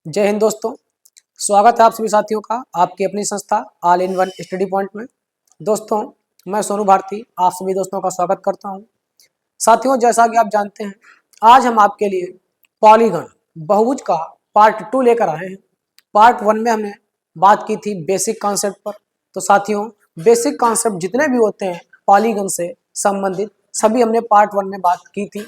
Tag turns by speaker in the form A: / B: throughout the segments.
A: जय हिंद दोस्तों, स्वागत है आप सभी साथियों का आपकी अपनी संस्था all in one study point में। दोस्तों, मैं सोनू भारती आप सभी दोस्तों का स्वागत करता हूं। साथियों, जैसा कि आप जानते हैं, आज हम आपके लिए पॉलीगन बहुभुज का पार्ट 2 लेकर आए हैं। पार्ट 1 में हमने बात की थी बेसिक कॉन्सेप्ट पर। तो साथियों, बेसिक कॉन्सेप्ट जितने भी होते हैं पॉलीगन से संबंधित सभी हमने पार्ट 1 में बात की थी।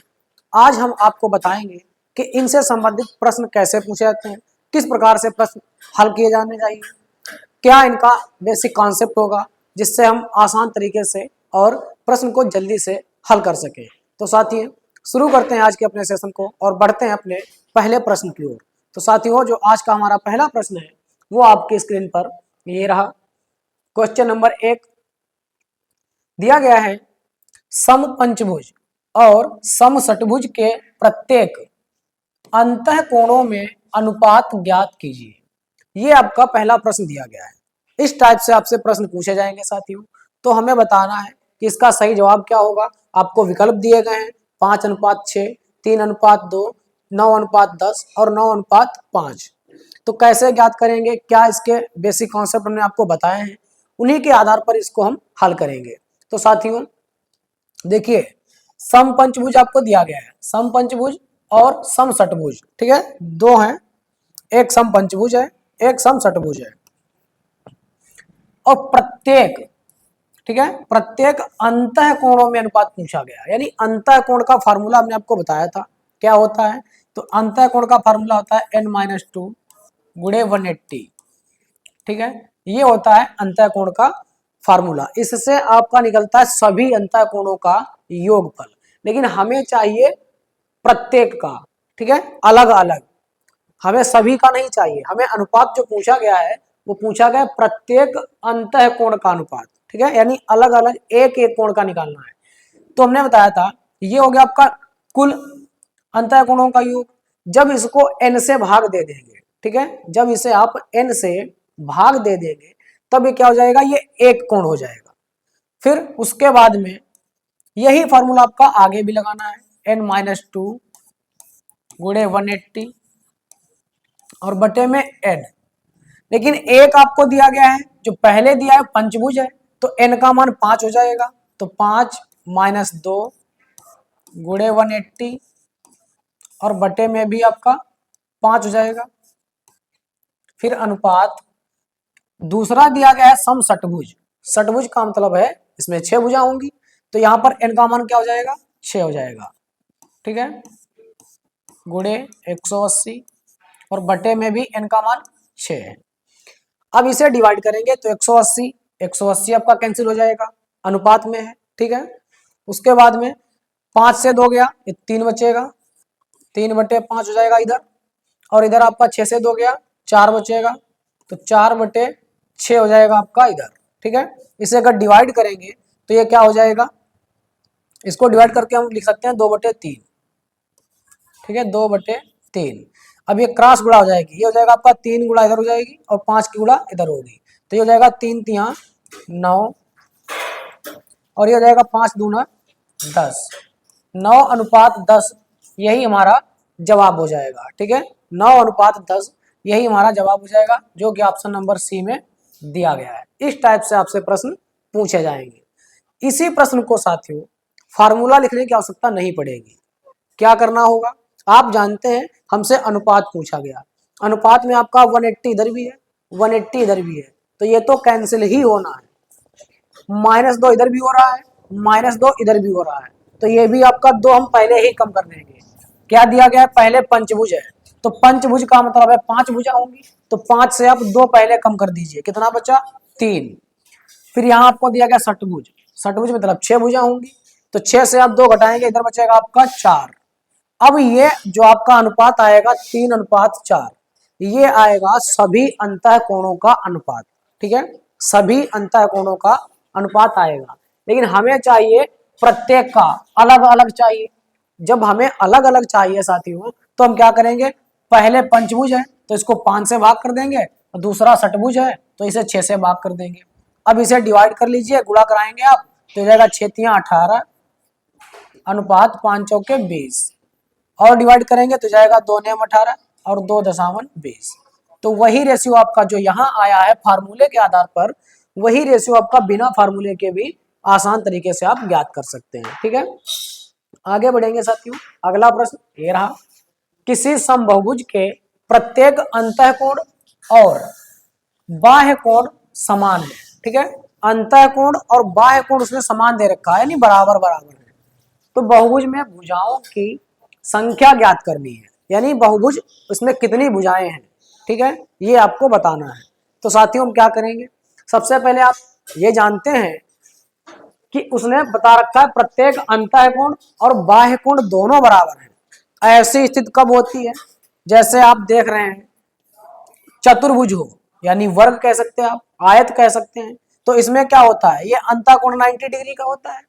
A: आज हम आपको बताएंगे कि इनसे संबंधित प्रश्न कैसे पूछे जाते हैं, किस प्रकार से प्रश्न हल किए जाने चाहिए, क्या इनका बेसिक कॉन्सेप्ट होगा जिससे हम आसान तरीके से और प्रश्न को जल्दी से हल कर सकें। तो साथियों, शुरू करते हैं आज के अपने सेशन को और बढ़ते हैं अपने पहले प्रश्न की ओर। तो साथियों, जो आज का हमारा पहला प्रश्न है वो आपकी स्क्रीन पर ये रहा। क्वेश्चन नंबर 1 दिया गया है, समपंचभुज और समषटभुज के प्रत्येक अंतःकोणों में अनुपात ज्ञात कीजिए। ये आपका पहला प्रश्न दिया गया है। इस टाइप से आपसे प्रश्न पूछे जाएंगे साथियों। तो हमें बताना है कि इसका सही जवाब क्या होगा। आपको विकल्प दिए गए हैं 5:6, 3:2, 9:10 और 9:5। तो कैसे ज्ञात करेंगे, क्या इसके बेसिक कॉन्सेप्ट हमने आपको बताए हैं, उन्हीं के आधार पर इसको हम हल करेंगे। तो साथियों देखिए, समपंचभुज आपको दिया गया है, समपंचभुज और समषटभुज, ठीक है, दो हैं, एक समपंचभुज है, एक समषटभुज है। और प्रत्येक, ठीक है, प्रत्येक अंतःकोणों में अनुपात पूछा गया, यानी अंतःकोण का फार्मूला हमने आपको बताया था क्या होता है। तो अंतःकोण का फार्मूला होता है n-2 गुणे 180, ठीक है, ये होता है अंतःकोण का फार्मूला। इससे आपका निकलता है सभी अंतःकोणों का योगफल, लेकिन हमें चाहिए प्रत्येक का, ठीक है, अलग अलग, हमें सभी का नहीं चाहिए। हमें अनुपात जो पूछा गया है वो पूछा गया प्रत्येक अंतःकोण का अनुपात, ठीक है, यानी अलग अलग एक एक कोण का निकालना है। तो हमने बताया था ये हो गया आपका कुल अंतःकोणों का योग। जब इसको n से भाग दे देंगे, ठीक है, जब इसे आप n से भाग दे देंगे तब ये क्या हो जाएगा, ये एक कोण हो जाएगा। फिर उसके बाद में यही फॉर्मूला आपका आगे भी लगाना है, n-2 गुणे 180 और बटे में n। लेकिन एक आपको दिया गया है, जो पहले दिया है पंचभुज है, तो n का मान 5 हो जाएगा। तो 5-2 गुणे 180 और बटे में भी आपका 5 हो जाएगा। फिर अनुपात दूसरा दिया गया है समषटभुज। षटभुज का मतलब है इसमें 6 भुजा होंगी, तो यहां पर n का मान क्या हो जाएगा, 6 हो जाएगा, ठीक है, गुणे 180 और बटे में भी n का मान 6 है। अब इसे डिवाइड करेंगे तो 180 आपका कैंसिल हो जाएगा, अनुपात में है, ठीक है। उसके बाद में 5 से 2 गया, ये 3 बचेगा, 3/5 हो जाएगा इधर, और इधर आपका 6 से 2 गया, 4 बचेगा, तो 4/6 हो जाएगा आपका इधर, ठीक है। इसे अगर डिवाइड करेंगे तो ये क्या हो जाएगा, इसको डिवाइड करके हम लिख सकते हैं 2/3, ठीक है, 2/3। अब ये क्रॉस गुणा हो जाएगी, ये हो जाएगा आपका 3 गुणा इधर हो जाएगी और 5 की गुणा इधर होगी, तो ये हो जाएगा 3×3 = 9 और ये हो जाएगा 5×2 = 10, 9:10 यही हमारा जवाब हो जाएगा, ठीक है, 9:10 यही हमारा जवाब हो जाएगा, जो कि ऑप्शन नंबर सी में दिया गया है। इस टाइप से आपसे प्रश्न पूछे जाएंगे। इसी प्रश्न को साथियों फार्मूला लिखने की आवश्यकता नहीं पड़ेगी। क्या करना होगा, आप जानते हैं हमसे अनुपात पूछा गया, अनुपात में आपका 180 इधर भी है, 180 इधर भी है, तो ये तो कैंसिल ही होना है। -2 इधर भी हो रहा है, -2 इधर भी हो रहा है, तो ये भी आपका 2 हम पहले ही कम कर देंगे। क्या दिया गया है, पहले पंचभुज है, तो पंचभुज का मतलब है 5 भुजा होंगी, तो 5 से आप 2 पहले कम कर दीजिए, कितना बचा, 3। फिर यहाँ आपको दिया गया षटभुज, षटभुज मतलब 6 भुजा होंगी, तो 6 से आप 2 घटाएंगे, इधर बचेगा आपका 4। अब ये जो आपका अनुपात आएगा 3:4, ये आएगा सभी अंतःकोणों का अनुपात, ठीक है, सभी अंतःकोणों का अनुपात आएगा। लेकिन हमें चाहिए प्रत्येक का अलग अलग चाहिए। जब हमें अलग अलग चाहिए साथियों, तो हम क्या करेंगे, पहले पंचभुज है तो इसको 5 से भाग कर देंगे, और दूसरा षटभुज है तो इसे 6 से भाग कर देंगे। अब इसे डिवाइड कर लीजिए, गुणा कराएंगे आप तो हो जाएगा 6×3 = 18 अनुपात 5×4 = 20, और डिवाइड करेंगे तो जाएगा 2×9 = 18 और 2.20। तो वही रेशियो आपका जो यहाँ आया है फार्मूले के आधार पर, वही रेशियो आपका बिना फार्मूले के भी आसान तरीके से आप ज्ञात कर सकते हैं। ठीक है, आगे बढ़ेंगे साथियों। अगला प्रश्न ये रहा, किसी समबाहुभुज के प्रत्येक अंतःकोण और बाह्य कोण समान है। ठीक है, अंतःकोण और बाह्य कोण उसने समान दे रखा है, यानी बराबर बराबर है। तो बहुभुज में भुजाओं की संख्या ज्ञात करनी है, यानी बहुभुज उसमें कितनी भुजाएं हैं। ठीक है, ये आपको बताना है। तो साथियों हम क्या करेंगे, सबसे पहले आप ये जानते हैं कि उसने बता रखा है प्रत्येक अंतःकोण और बाह्य कोण दोनों बराबर हैं। ऐसी स्थिति कब होती है, जैसे आप देख रहे हैं चतुर्भुज हो, यानी वर्ग कह सकते हैं आप, आयत कह सकते हैं। तो इसमें क्या होता है, ये अंतःकोण 90 डिग्री का होता है,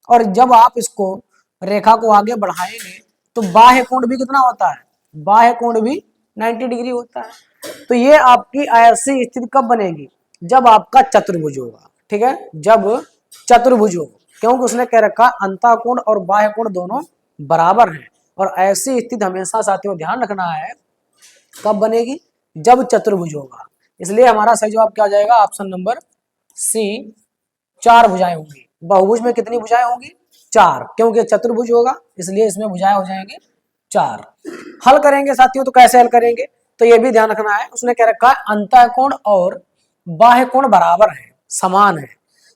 A: और जब आप इसको रेखा को आगे बढ़ाएंगे तो बाह्य कोण भी कितना होता है, बाह्य कोण भी 90 डिग्री होता है। तो ये आपकी ऐसी स्थिति कब बनेगी, जब आपका चतुर्भुज होगा। ठीक है, जब चतुर्भुज हो, क्योंकि उसने कह रखा अंतःकोण और बाह्य कोण दोनों बराबर हैं। और ऐसी स्थिति हमेशा साथियों ध्यान रखना है कब बनेगी, जब चतुर्भुज होगा। इसलिए हमारा सही जवाब क्या हो जाएगा, ऑप्शन नंबर सी, 4 भुजाएं होंगी। बहुभुज में कितनी भुजाएं होंगी, 4, क्योंकि चतुर्भुज होगा इसलिए इसमें भुजाएं हो जाएंगी 4। हल करेंगे साथियों, तो कैसे हल करेंगे, तो ये भी ध्यान रखना है, उसने कह रखा है अंतःकोण और बाह्य कोण बराबर है, समान है।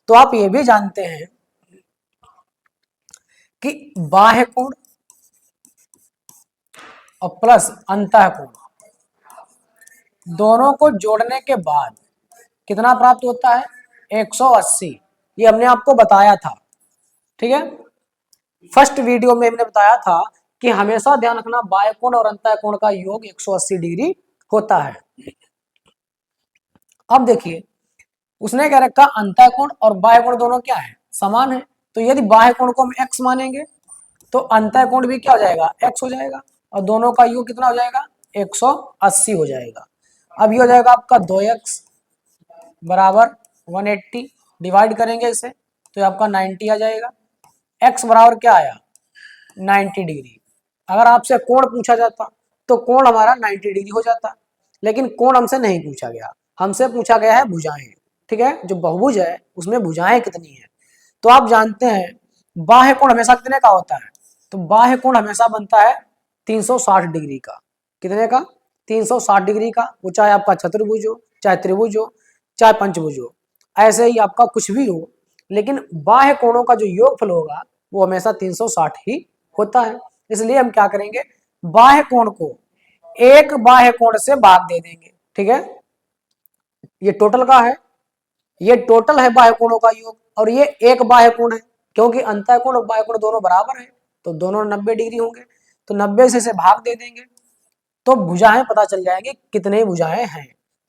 A: तो आप ये भी जानते हैं कि बाह्य कोण और प्लस अंतःकोण दोनों को जोड़ने के बाद कितना प्राप्त होता है, 180। ये हमने आपको बताया था। ठीक है, फर्स्ट वीडियो में हमने बताया था कि हमेशा ध्यान रखना बाह्य कोण और अंतःकोण का योग 180 डिग्री होता है। अब देखिए उसने क्या रखा, अंतःकोण और बाह्य कोण दोनों क्या है, समान है। तो यदि बाह्य कोण को हम x मानेंगे तो अंतःकोण भी क्या हो जाएगा, x हो जाएगा, और दोनों का योग कितना हो जाएगा, 180 हो जाएगा। अब ये हो जाएगा आपका 2x बराबर 180, डिवाइड करेंगे इसे तो आपका 90 आ जाएगा। x बराबर क्या आया, 90 डिग्री। अगर आपसे कोण पूछा जाता तो कोण हमारा 90 डिग्री हो जाता, लेकिन कोण हमसे नहीं पूछा गया, हमसे पूछा गया है भुजाएं। ठीक है, जो बहुभुज है उसमें भुजाएं कितनी है। तो आप जानते हैं बाह्य कोण हमेशा कितने का होता है, तो बाह्य कोण हमेशा बनता है 360 डिग्री का। कितने का, 360 डिग्री का। वो चाहे आपका चतुर्भुज हो, चाहे त्रिभुज हो, चाहे पंचभुज हो, ऐसे ही आपका कुछ भी हो, लेकिन बाह्य कोणों का जो योगफल होगा वो हमेशा 360 ही होता है। इसलिए हम क्या करेंगे, बाह्य कोण को एक बाह्य कोण से भाग दे देंगे। ठीक है, ये टोटल का है, ये टोटल है बाह्य कोणों का योग, और ये एक बाह्य कोण है, क्योंकि अंतःकोण और बाह्य कोण दोनों बराबर है तो दोनों 90 डिग्री होंगे। तो 90 से इसे भाग दे देंगे तो भुजाएं पता चल जाएंगे कितने भुजाएं हैं।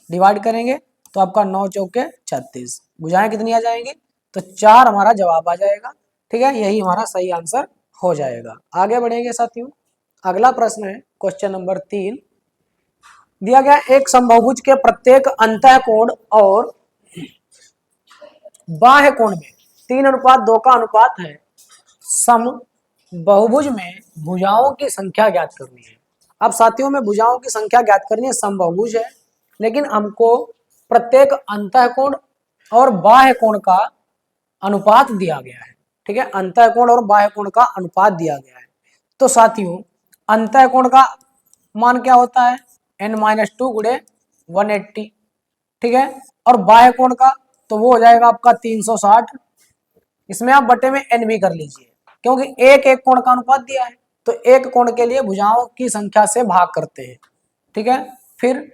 A: डिवाइड करेंगे तो आपका 9 चौके 36, भुजाएं कितनी आ जाएंगी, तो 4 हमारा जवाब आ जाएगा। ठीक है, यही हमारा सही आंसर हो जाएगा। आगे बढ़ेंगे साथियों। अगला प्रश्न है क्वेश्चन नंबर 3, दिया गया एक समबाहुभुज के प्रत्येक अंतःकोण और बाह्य कोण में 3:2 का अनुपात है। सम बहुभुज में भुजाओं की संख्या ज्ञात करनी है। अब साथियों में भुजाओं की संख्या ज्ञात करनी है, सम बहुभुज है, लेकिन हमको प्रत्येक अंतःकोण और बाह्य कोण का अनुपात दिया गया है। ठीक है, अंतःकोण और बाह्य कोण का अनुपात दिया गया है। तो साथियों अंतःकोण का मान क्या होता है, n-2 गुणे 180। ठीक है, और बाह्य कोण का तो वो हो जाएगा आपका 360। इसमें आप बटे में n भी कर लीजिए, क्योंकि एक एक कोण का अनुपात दिया है तो एक कोण के लिए भुजाओं की संख्या से भाग करते हैं। ठीक है, फिर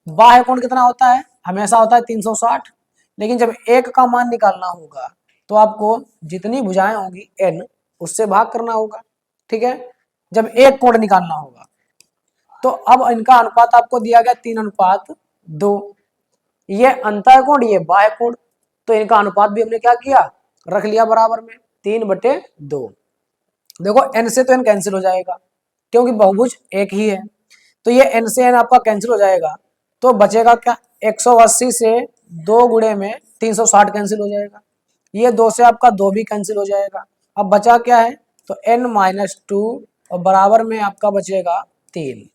A: बाह्य कोण कितना होता है, हमेशा होता है 360, लेकिन जब एक का मान निकालना होगा तो आपको जितनी भुजाएं होंगी n उससे भाग करना होगा। ठीक है, जब एक कोण निकालना होगा तो अब इनका अनुपात आपको दिया गया 3:2। ये अंतःकोण ये बाह्य कोण, तो इनका अनुपात भी हमने क्या किया, रख लिया बराबर में 3/2। देखो n से तो n कैंसिल हो जाएगा क्योंकि बहुभुज एक ही है, तो ये n से n आपका कैंसिल हो जाएगा। तो बचेगा क्या, 180 से 2 गुणे में 360 कैंसिल हो जाएगा, ये 2 से आपका 2 भी कैंसिल हो जाएगा। अब बचा क्या है, तो n-2 और बराबर में आपका बचेगा 3।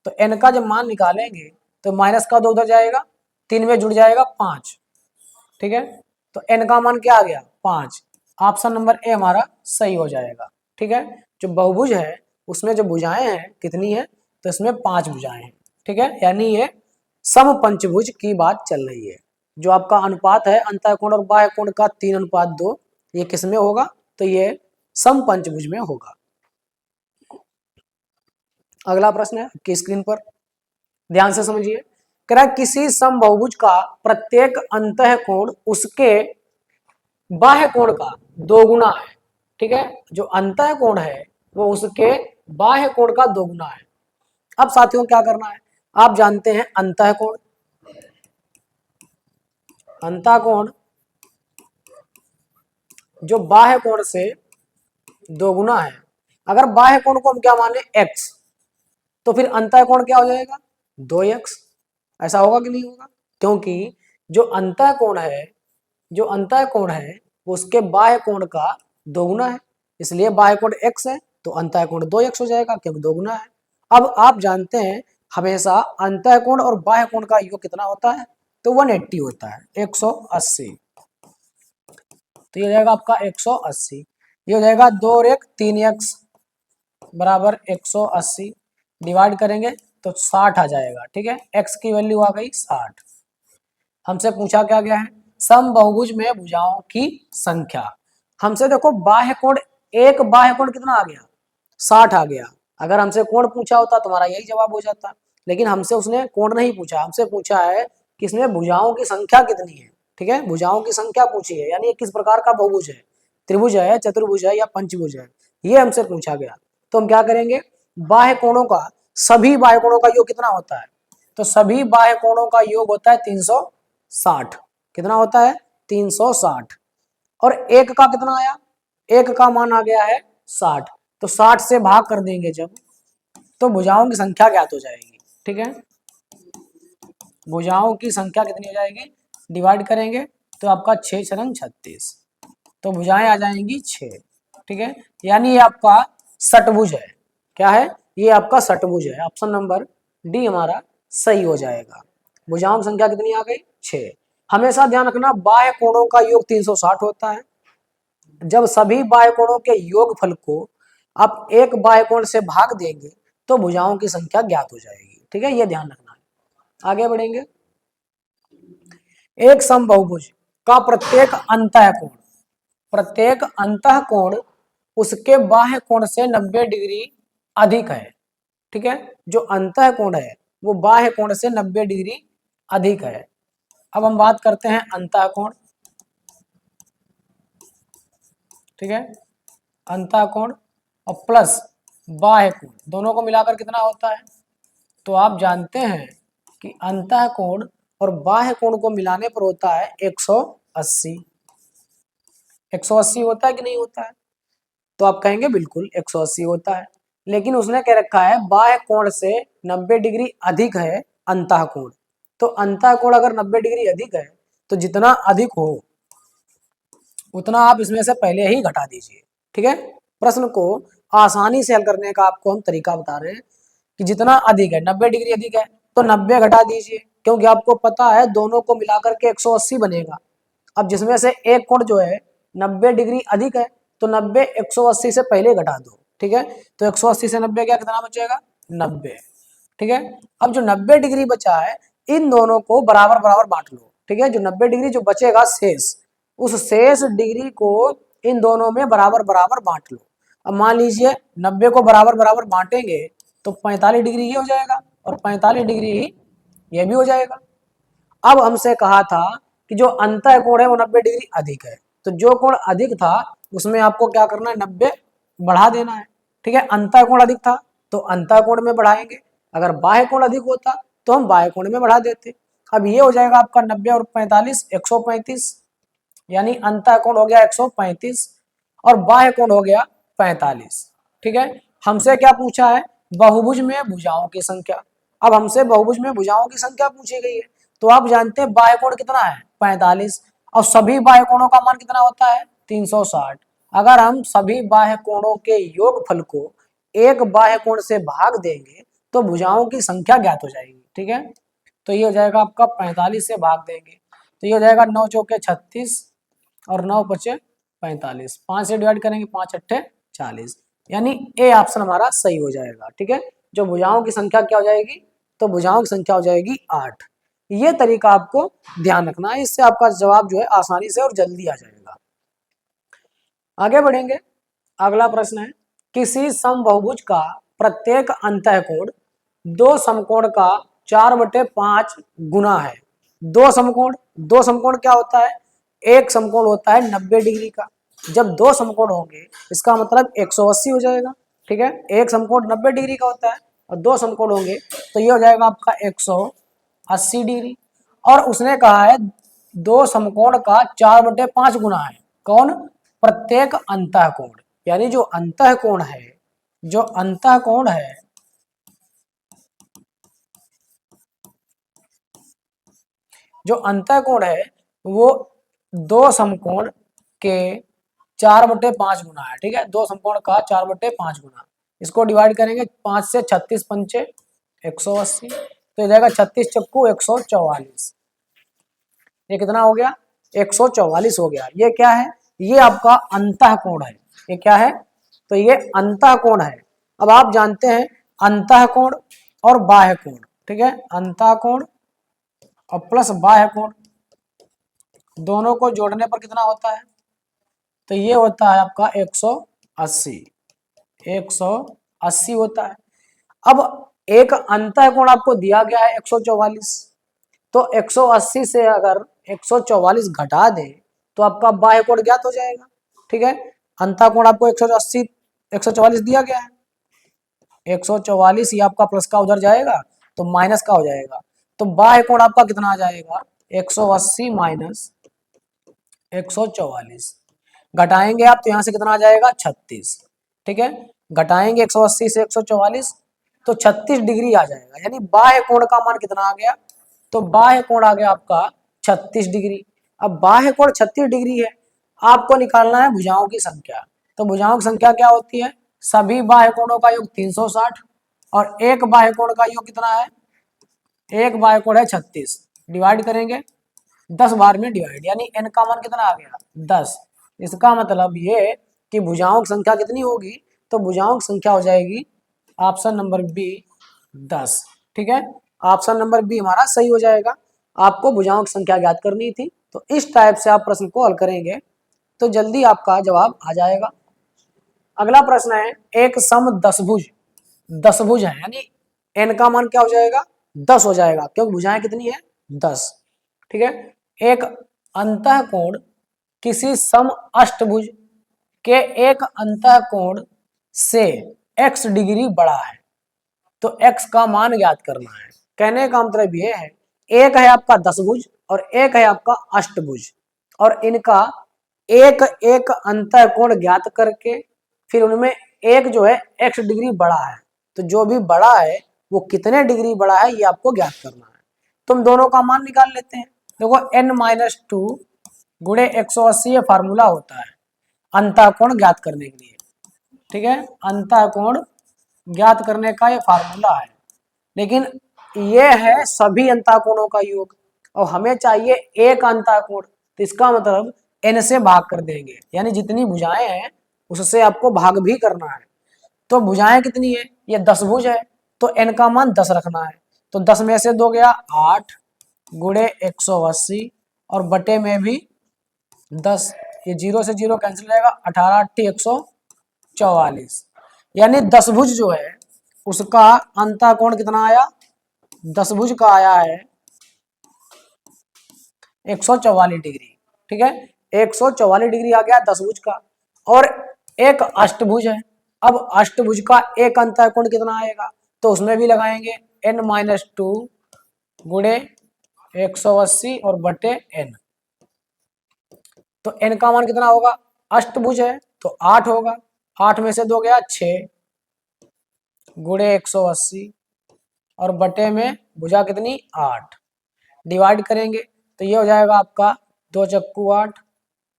A: तो n का जब मान निकालेंगे तो माइनस का 2 उधर जाएगा, 3 में जुड़ जाएगा 5, ठीक है। तो n का मान क्या आ गया 5। ऑप्शन नंबर ए हमारा सही हो जाएगा, ठीक है। जो बहुभुज है उसमें जो भुजाएं हैं कितनी है, तो इसमें 5 भुजाएं हैं, ठीक है। यानी ये समपंचभुज की बात चल रही है। जो आपका अनुपात है अंतःकोण और बाह्य कोण का 3:2, ये किस में होगा, तो ये समपंचभुज में होगा। अगला प्रश्न है आपकी स्क्रीन पर, ध्यान से समझिए। कह रहा है किसी समबाहुभुज का प्रत्येक अंतःकोण उसके बाह्य कोण का 2 गुना है, ठीक है। जो अंतःकोण है वो उसके बाह्य कोण का 2 गुना है। अब साथियों क्या करना है, आप जानते हैं अंतःकोण, अंतःकोण जो बाह्य कोण से 2 गुना है। अगर बाह्य कोण को हम क्या माने x, तो फिर अंतःकोण क्या हो जाएगा 2x। ऐसा होगा कि नहीं होगा, क्योंकि जो अंतःकोण है, जो अंतःकोण है उसके बाह्य कोण का 2 गुना है, इसलिए बाह्य कोण x है तो अंतःकोण 2x हो जाएगा क्योंकि 2 गुना है। अब आप जानते हैं हमेशा अंतःकोण और बाह्य कोण का योग कितना होता है, तो 180 होता है, 180। तो ये हो जाएगा आपका 180, ये हो जाएगा 2 और 1 3x बराबर 180, डिवाइड करेंगे तो 60 आ जाएगा, ठीक है। x की वैल्यू आ गई 60। हमसे पूछा क्या गया है, समबाहुभुज में भुजाओं की संख्या। हमसे देखो बाह्य कोण, एक बाह्य कोण कितना आ गया 60 आ गया। अगर हमसे कोण पूछा होता तुम्हारा यही जवाब हो जाता, लेकिन हमसे उसने कोण नहीं पूछा, हमसे पूछा है कि इसमें भुजाओं की संख्या कितनी है, ठीक है। भुजाओं की संख्या पूछी है, यानी किस प्रकार का बहुभुज है, त्रिभुज है, चतुर्भुज है या पंचभुज है, ये हमसे पूछा गया। तो हम क्या करेंगे, बाह्य कोणों का, सभी बाह्य कोणों का योग कितना होता है, तो सभी बाह्य कोणों का योग होता है 360। कितना होता है 360। और एक का कितना आया, एक का मान आ गया है 60, तो 60 से भाग कर देंगे जब, तो भुजाओं की संख्या ज्ञात हो जाएगी, ठीक है। भुजाओं की संख्या कितनी हो जाएगी, डिवाइड करेंगे तो आपका 6 छरंग 36, तो भुजाएं आ जाएंगी 6, ठीक है। यानी ये आपका षटभुज है। क्या है, ये आपका षटभुज है। ऑप्शन नंबर डी हमारा सही हो जाएगा। भुजाओं की संख्या कितनी आ गई 6। हमेशा ध्यान रखना बाह्य कोणों का योग 360 होता है। जब सभी बाह्य कोणों के योगफल को आप एक बाह्य कोण से भाग देंगे तो भुजाओं की संख्या ज्ञात हो जाएगी, ठीक है। ये ध्यान रखना है। आगे बढ़ेंगे। एक समबाहुभुज का प्रत्येक अंतःकोण उसके बाह्य कोण से 90 डिग्री अधिक है, ठीक है। जो अंतःकोण है वो बाह्य कोण से 90 डिग्री अधिक है। अब हम बात करते हैं अंतःकोण, ठीक है। अंतःकोण और प्लस बाह्य कोण दोनों को मिलाकर कितना होता है, तो आप जानते हैं कि अंतःकोण और बाह्य कोण को मिलाने पर होता है 180। 180 होता है कि नहीं होता है, तो आप कहेंगे बिल्कुल 180 होता है। लेकिन उसने कह रखा है बाह्य कोण से 90 डिग्री अधिक है अंतःकोण। तो अंतःकोण अगर 90 डिग्री अधिक है तो जितना अधिक हो उतना आप इसमें से पहले ही घटा दीजिए, ठीक है। प्रश्न को आसानी से हल करने का आपको हम तरीका बता रहे हैं कि जितना अधिक है, 90 डिग्री अधिक है तो 90 घटा दीजिए, क्योंकि आपको पता है दोनों को मिलाकर के 180 बनेगा। अब जिसमें से एक कोण जो है 90 डिग्री अधिक है तो 90 180 से पहले घटा दो, ठीक है। तो 180 से 90 क्या कितना बचेगा 90, ठीक है। अब जो 90 डिग्री बचा है इन दोनों को बराबर बराबर बांट लो, ठीक है। जो 90 डिग्री जो बचेगा शेष, उस शेष डिग्री को इन दोनों में बराबर बराबर बांट लो। अब मान लीजिए 90 को बराबर बराबर बांटेंगे तो 45 डिग्री ये हो जाएगा और 45 डिग्री ये भी हो जाएगा। अब हमसे कहा था कि जो अंतः कोण है वो 90 डिग्री अधिक है, तो जो कोण अधिक था उसमें आपको क्या करना है 90 बढ़ा देना है, ठीक है। अंतः कोण अधिक था तो अंतः कोण में बढ़ाएंगे, अगर बाह्य कोण अधिक होता तो हम बाह्य कोण में बढ़ा देते। अब ये हो जाएगा आपका 90 और 45 135, यानी अंतः कोण हो गया 135 और बाह्य कोण हो गया 45, ठीक है। हमसे क्या पूछा है, बहुभुज में भुजाओं की संख्या। अब हमसे बहुभुज में भुजाओं की संख्या पूछी गई है, तो आप जानते हैं बाह्य कोण कितना है 45 और सभी बाह्य कोणों का मान कितना होता है 360। अगर हम सभी बाह्य कोणों के योगफल को एक बाह्य कोण से भाग देंगे तो भुजाओं की संख्या ज्ञात हो जाएगी। ठीक है, तो ये हो जाएगा आपका 45 से भाग देंगे तो ये हो जाएगा 9 चौके 36 और 9 पचे 45, 5 से डिवाइड करेंगे 5 अट्ठे 40, यानी ए ऑप्शन हमारा सही हो जाएगा। ठीक है, जो भुजाओं की संख्या क्या हो जाएगी, तो भुजाओं की संख्या हो जाएगी 8। ये तरीका आपको ध्यान रखना है, इससे आपका जवाब जो है आसानी से और जल्दी आ जाएगा। आगे बढ़ेंगे, अगला प्रश्न है, किसी समबाहुभुज का प्रत्येक अंतःकोण दो समकोण का 4/5 गुना है। दो समकोण क्या होता है, एक समकोण होता है 90 डिग्री का, जब दो समकोण होंगे इसका मतलब 180 हो जाएगा। ठीक है, एक समकोण 90 डिग्री का होता है और दो समकोण होंगे तो ये हो जाएगा आपका 180 डिग्री। और उसने कहा है दो समकोण का 4/5 गुना है, कौन, प्रत्येक अंतःकोण, यानी जो अंतःकोण है, जो अंतःकोण है जो अंतःकोण है वो दो समकोण के 4/5 गुना है। ठीक है, दो समकोण का 4/5 गुना, इसको डिवाइड करेंगे 5 से 36 पंचे 180, तो ये जाएगा 36 चक्कू 144, ये कितना हो गया, 144 हो गया। ये क्या है, ये आपका अंतःकोण है। ये क्या है, तो ये अंतःकोण है। अब आप जानते हैं अंतःकोण और बाह्य कोण। ठीक है, अंतःकोण और प्लस बाह्य कोण दोनों को जोड़ने पर कितना होता है, तो ये होता है आपका 180, 180 होता है। अब एक अंतःकोण आपको दिया गया है 144, तो 180 से अगर 144 घटा दें तो आपका बाह्य कोण ज्ञात हो जाएगा। ठीक है, अंतःकोण आपको 180 144 दिया गया है, 144 ये आपका प्लस का उधर जाएगा तो माइनस का हो जाएगा, तो बाह्य कोण आपका कितना आ जाएगा, 180 माइनस 144, घटाएंगे आप तो यहां से कितना आ जाएगा 36। ठीक है, घटाएंगे 180 से 144 तो 36 डिग्री आ जाएगा, यानी बाह्य कोण का मान कितना आ गया, तो बाह्य कोण आ गया आपका 36 डिग्री। अब बाह्य कोण 36 डिग्री है, आपको निकालना है भुजाओं की संख्या। तो भुजाओं की संख्या क्या होती है, सभी बाह्य कोणों का योग 360 और एक बाह्य कोण का योग कितना है, एक बाह्य कोण है 36, डिवाइड करेंगे 10 बार में डिवाइड, यानी n का मान कितना आ गया 10। इसका मतलब ये कि भुजाओं की संख्या कितनी होगी, तो भुजाओं की संख्या हो जाएगी ऑप्शन नंबर बी 10। ठीक है, ऑप्शन नंबर बी हमारा सही हो जाएगा। आपको भुजाओं की संख्या ज्ञात करनी थी, तो इस टाइप से आप प्रश्न को हल करेंगे तो जल्दी आपका जवाब आ जाएगा। अगला प्रश्न है, एक सम दसभुज है, यानी n का मान क्या हो जाएगा 10 हो जाएगा, क्योंकि भुजाएं कितनी है 10। ठीक है, एक अंतःकोण किसी सम अष्टभुज के एक अंतःकोण से x डिग्री बड़ा है, तो x का मान ज्ञात करना है। कहने का मतलब ये है, एक है आपका दसभुज और एक है आपका अष्टभुज, और इनका एक एक अंतःकोण ज्ञात करके फिर उनमें एक जो है x डिग्री बड़ा है, तो जो भी बड़ा है वो कितने डिग्री बड़ा है ये आपको ज्ञात करना है। तुम दोनों का मान निकाल लेते हैं। देखो n-2 गुणे 180 ये फार्मूला होता है अंतःकोण ज्ञात करने के लिए। ठीक है, अंतःकोण ज्ञात करने का ये फार्मूला है, लेकिन ये है सभी अंतःकोणों का योग और हमें चाहिए एक अंतःकोण, तो इसका मतलब n से भाग कर देंगे, यानी जितनी भुजाएं हैं उससे आपको भाग भी करना है। तो भुजाएं कितनी है, ये 10 भुज है, तो n का मान 10 रखना है, तो 10 में से 2 गया 8 गुणे 180 और बटे में भी 10, ये 0 से 0 कैंसिल हो जाएगा, 18 8 144, यानी 10 भुज जो है उसका अंतःकोण कितना आया, 10 भुज का आया है 144 डिग्री। ठीक है, 144 डिग्री आ गया 10 भुज का। और एक अष्टभुज है, अब अष्टभुज का एक अंतःकोण कितना आएगा, तो उसमें भी लगाएंगे n-2 गुणे 180 और बटे n, तो n का मान कितना होगा, अष्टभुज है तो 8 होगा, 8 में से 2 गया 6 गुणे 180 और बटे में भुजा कितनी 8, डिवाइड करेंगे तो ये हो जाएगा आपका 2 चक्कू 8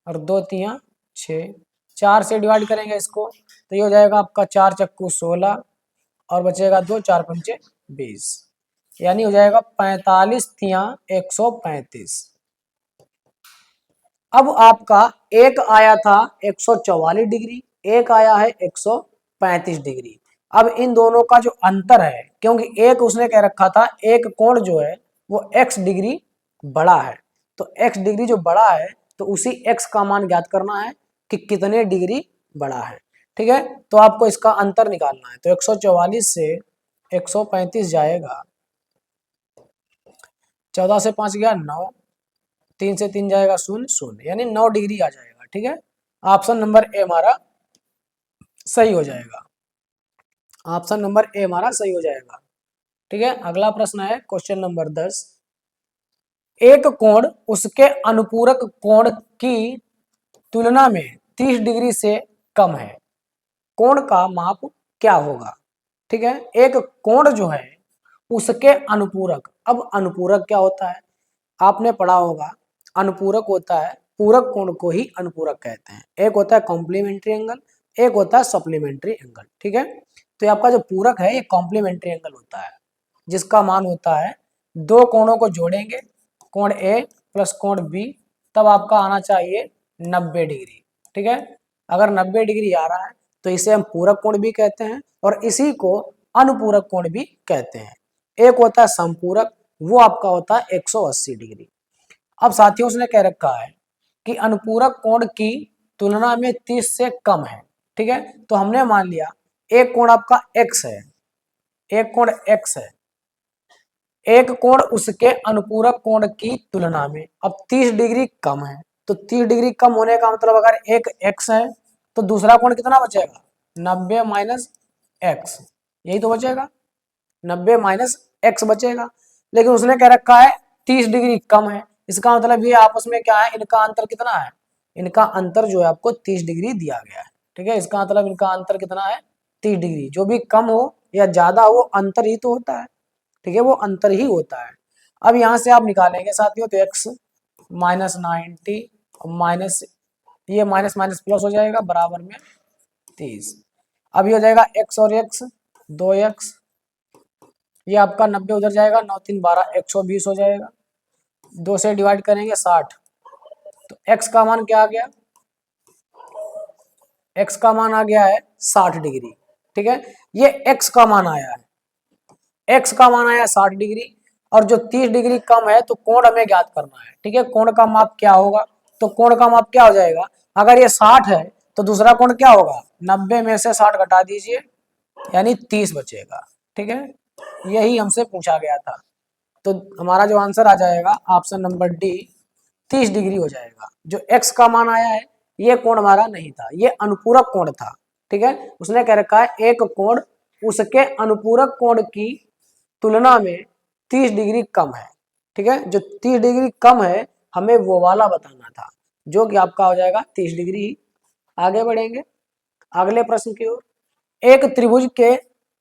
A: और 2 तिया 6, 4 से डिवाइड करेंगे इसको तो ये हो जाएगा आपका 4 चक्कू 16 और बचेगा 2, 4 पंचे 20, यानी हो जाएगा 45 तिया 135। अब आपका एक आया था 144 डिग्री, एक आया है 135 डिग्री। अब इन दोनों का जो अंतर है, क्योंकि एक उसने कह रखा था एक कोण जो है वो x डिग्री बड़ा है, तो x डिग्री जो बड़ा है तो उसी x का मान ज्ञात करना है कि कितने डिग्री बड़ा है। ठीक है, तो आपको इसका अंतर निकालना है। तो 144 से 135 जाएगा, 14 से 5 गया 9, 3 से 3 जाएगा 0 0, यानी 9 डिग्री आ जाएगा। ठीक है, ऑप्शन नंबर ए हमारा सही हो जाएगा। ऑप्शन नंबर ए हमारा सही हो जाएगा। ठीक है, अगला प्रश्न है क्वेश्चन नंबर 10। एक कोण उसके अनुपूरक कोण की तुलना में 30 डिग्री से कम है, कोण का माप क्या होगा? ठीक है, एक कोण जो है उसके अनुपूरक, अब अनुपूरक क्या होता है आपने पढ़ा होगा, अनुपूरक होता है पूरक कोण को ही अनुपूरक कहते हैं। एक होता है कॉम्प्लीमेंट्री एंगल, एक होता है सप्लीमेंट्री एंगल। ठीक है, तो ये आपका जो पूरक है ये कॉम्प्लीमेंट्री एंगल होता है, जिसका मान होता है दो कोणों को जोड़ेंगे, कोण ए प्लस कोण बी, तब आपका आना चाहिए 90 डिग्री। ठीक है, अगर 90 डिग्री आ रहा है तो इसे हम पूरक कोण भी कहते हैं और इसी को अनुपूरक कोण भी कहते हैं। एक होता है समपूरक, वो आपका होता है 180 डिग्री। अब साथियों उसने कह रखा है कि अनुपूरक कोण की तुलना में 30 से कम है। ठीक है, तो हमने मान लिया एक कोण आपका x है, एक कोण x है, एक कोण उसके अनुपूरक कोण की तुलना में अब 30 डिग्री कम है, तो 30 डिग्री कम होने का मतलब अगर एक x है तो दूसरा कोण कितना बचेगा 90 माइनस एक्स, यही तो बचेगा 90 माइनस एक्स बचेगा। लेकिन उसने कह रखा है 30 डिग्री कम है, इसका मतलब ये आपस में क्या है, इनका अंतर कितना है, इनका अंतर जो है आपको 30 डिग्री दिया गया है। ठीक है, इसका मतलब इनका अंतर कितना है 30 डिग्री। जो भी कम हो या ज्यादा हो अंतर ही तो होता है। ठीक है, वो अंतर ही होता है। अब यहां से आप निकालेंगे साथियों तो x माइनस 90 माइनस ये माइनस माइनस प्लस हो जाएगा बराबर में 30। अब ये हो जाएगा x और x 2x, ये आपका 90 उधर जाएगा, 9 3 12 120 हो जाएगा, 2 से डिवाइड करेंगे 60, तो x का मान क्या आ गया, x का मान आ गया है 60 डिग्री। ठीक है, ये x का मान आया है, x का मान आया 60 डिग्री और जो 30 डिग्री कम है तो कोण हमें ज्ञात करना है। ठीक है, कोण का माप क्या होगा, तो कोण का माप क्या हो जाएगा, अगर ये 60 है तो दूसरा कोण क्या होगा 90 में से 60 घटा दीजिए यानी 30 बचेगा। ठीक है, यही हमसे पूछा गया था, तो हमारा जो आंसर आ जाएगा ऑप्शन नंबर डी 30 डिग्री हो जाएगा। जो x का मान आया है ये कोण हमारा नहीं था, ये अनुपूरक कोण था। ठीक है, उसने कह रखा है एक कोण उसके अनुपूरक कोण की तुलना में 30 डिग्री कम है। ठीक है, जो 30 डिग्री कम है हमें वो वाला बताना था, जो कि आपका हो जाएगा 30 डिग्री। आगे बढ़ेंगे अगले प्रश्न की ओर। एक त्रिभुज के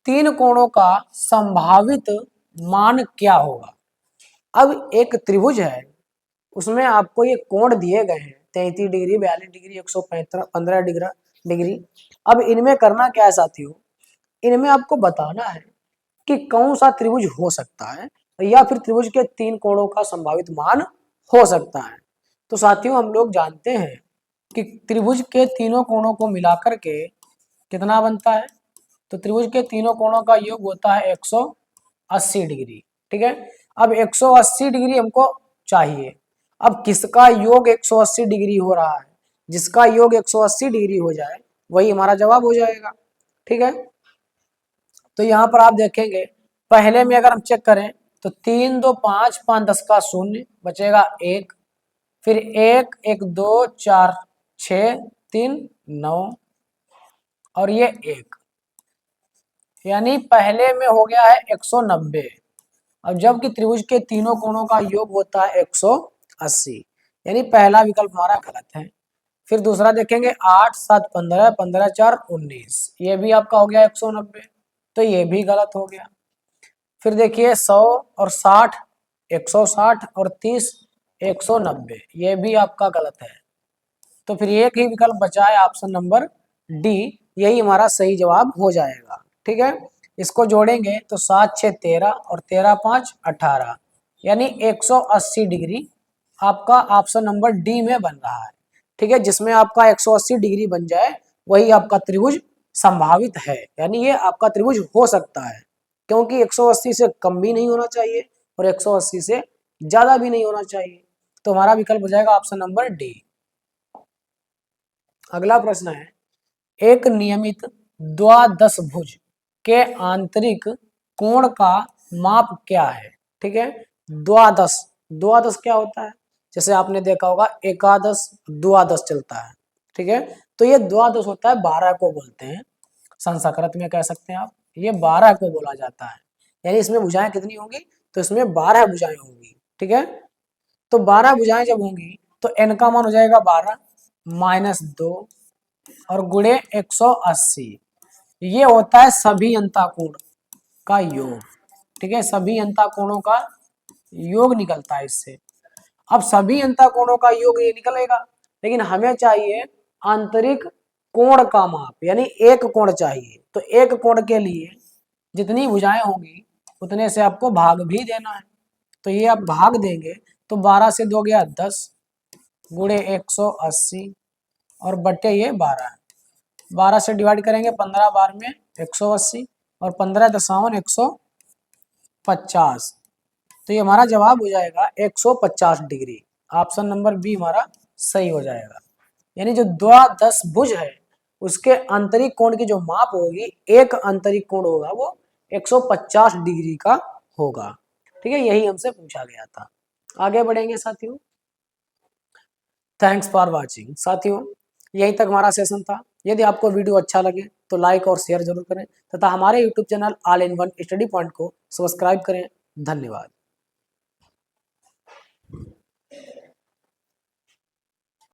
A: तीन कोणों का संभावित मान क्या होगा? अब एक त्रिभुज है उसमें आपको ये कोण दिए गए हैं 33 डिग्री 42 डिग्री 115 डिग्री। अब इनमें करना क्या है साथियों, इनमें आपको बताना है कि कौन सा त्रिभुज हो सकता है या फिर त्रिभुज के तीन कोणों का संभावित मान हो सकता है। तो साथियों हम लोग जानते हैं कि त्रिभुज के तीनों कोणों को मिलाकर के कितना बनता है, तो त्रिभुज के तीनों कोणों का योग होता है 180 डिग्री। ठीक है, अब 180 डिग्री हमको चाहिए। अब किसका योग 180 डिग्री हो रहा है, जिसका योग 180 डिग्री हो जाए वही हमारा जवाब हो जाएगा। ठीक है, तो यहाँ पर आप देखेंगे पहले में अगर हम चेक करें तो 3 2 5 5 10 का 0 बचेगा 1, फिर 1 1 2 4 6 3 9 और ये 1, यानी पहले में हो गया है 190। अब जबकि त्रिभुज के तीनों कोणों का योग होता है 180, यानी पहला विकल्प हमारा गलत है। फिर दूसरा देखेंगे 8 7 15 15 4 19, ये भी आपका हो गया 190, तो ये भी गलत हो गया। फिर देखिए 100 और 60 160 और 30 190, ये भी आपका गलत है। तो फिर एक ही विकल्प बचा है ऑप्शन नंबर डी, यही हमारा सही जवाब हो जाएगा। ठीक है, इसको जोड़ेंगे तो 7 6 13 और 13 5 18, यानी 180 डिग्री आपका ऑप्शन नंबर डी में बन रहा है। ठीक है, जिसमें आपका 180 डिग्री बन जाए वही आपका त्रिभुज संभावित है, यानी ये आपका त्रिभुज हो सकता है, क्योंकि 180 से कम भी नहीं होना चाहिए और 180 से ज्यादा भी नहीं होना चाहिए। तो हमारा विकल्प हो जाएगा ऑप्शन नंबर डी। अगला प्रश्न है, एक नियमित द्वादश भुज के आंतरिक कोण का माप क्या है। ठीक है, द्वादश, द्वादश क्या होता है, जैसे आपने देखा होगा एकादश द्वादश चलता है। ठीक है, तो ये द्वादश होता है 12 को बोलते हैं, संस्कृत में कह सकते हैं आप, ये 12 को बोला जाता है। यानी इसमें भुजाएं कितनी होंगी, तो इसमें 12 भुजाएं होंगी। ठीक है, तो 12 भुजाएं जब होंगी तो n का मान हो जाएगा 12 -2 और गुणे 180, ये होता है सभी अंतःकोण का योग। ठीक है, सभी अंतःकोणों का योग निकलता है इससे। अब सभी अंतःकोणों का योग ये निकलेगा, लेकिन हमें चाहिए आंतरिक कोण का माप, यानी एक कोण चाहिए। तो एक कोण के लिए जितनी भुजाएं होंगी उतने से आपको भाग भी देना है। तो ये आप भाग देंगे तो 12 से 2 गया 10 गुणे 180 और बट्टे ये 12, 12 से डिवाइड करेंगे 15 बार में 180 और 15.150, तो ये हमारा जवाब हो जाएगा 150 डिग्री। ऑप्शन नंबर बी हमारा सही हो जाएगा। यानी जो द्वादश भुज है उसके आंतरिक कोण की जो माप होगी, एक आंतरिक कोण होगा वो 150 डिग्री का होगा। ठीक है, यही हमसे पूछा गया था। आगे बढ़ेंगे साथियों। Thanks for watching. साथियों, यहीं तक हमारा सेशन था। यदि आपको वीडियो अच्छा लगे तो लाइक और शेयर जरूर करें तथा हमारे YouTube channel all in one study point को सब्सक्राइब करें। धन्यवाद।